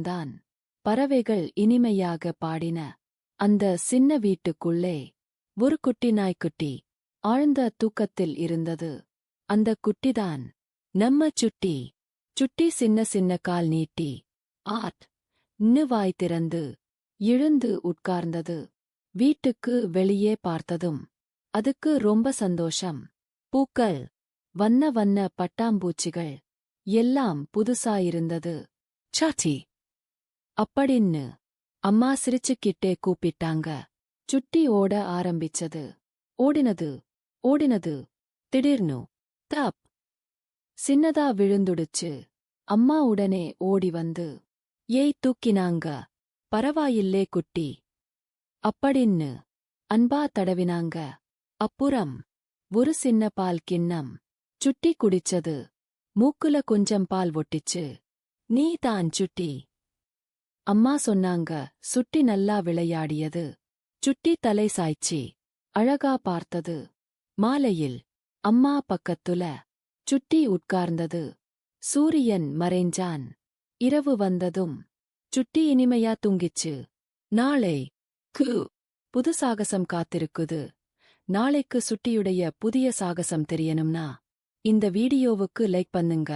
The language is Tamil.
இருந்தான். பறவைகள் இனிமையாக பாடின. அந்த சின்ன வீட்டுக்குள்ளே ஒரு குட்டி நாய்க்குட்டி ஆழ்ந்த தூக்கத்தில் இருந்தது. அந்த குட்டிதான் நம்ம சுட்டி. சுட்டி சின்ன சின்ன கால் நீட்டி ன்னு வாய் திறந்து எழுந்து உட்கார்ந்தது. வீட்டுக்கு வெளியே பார்த்ததும் அதுக்கு ரொம்ப சந்தோஷம். பூக்கள், வண்ண வண்ண பட்டாம்பூச்சிகள் எல்லாம் புதுசாயிருந்தது. சாச்சி அப்படின்னு அம்மா சிரிச்சுக்கிட்டே கூப்பிட்டாங்க. சுட்டி ஓட ஆரம்பிச்சது. ஓடினது. திடீர்னு தப் சின்னதா விழுந்துடுச்சு. அம்மா உடனே ஓடி வந்து ஏய் தூக்கினாங்க. பரவாயில்லே குட்டி அப்படின்னு அன்பா தடவினாங்க. அப்புறம் ஒரு சின்ன பால் கிண்ணம் சுட்டி குடிச்சது. மூக்குல கொஞ்சம் பால் ஒட்டிச்சு. நீ தான் சுட்டி அம்மா சொன்னாங்க. சுட்டி நல்லா விளையாடியது. சுட்டி தலை சாய்ச்சி அழகா பார்த்தது. மாலையில் அம்மா பக்கத்துல சுட்டி உட்கார்ந்தது. சூரியன் மறைஞ்சான். இரவு வந்ததும் சுட்டி இனிமையா தூங்கிச்சு. நாளைக்கு புது சாகசம் காத்திருக்குது. நாளைக்கு சுட்டியுடைய புதிய சாகசம் தெரியணும்னா இந்த வீடியோவுக்கு லைக் பண்ணுங்க.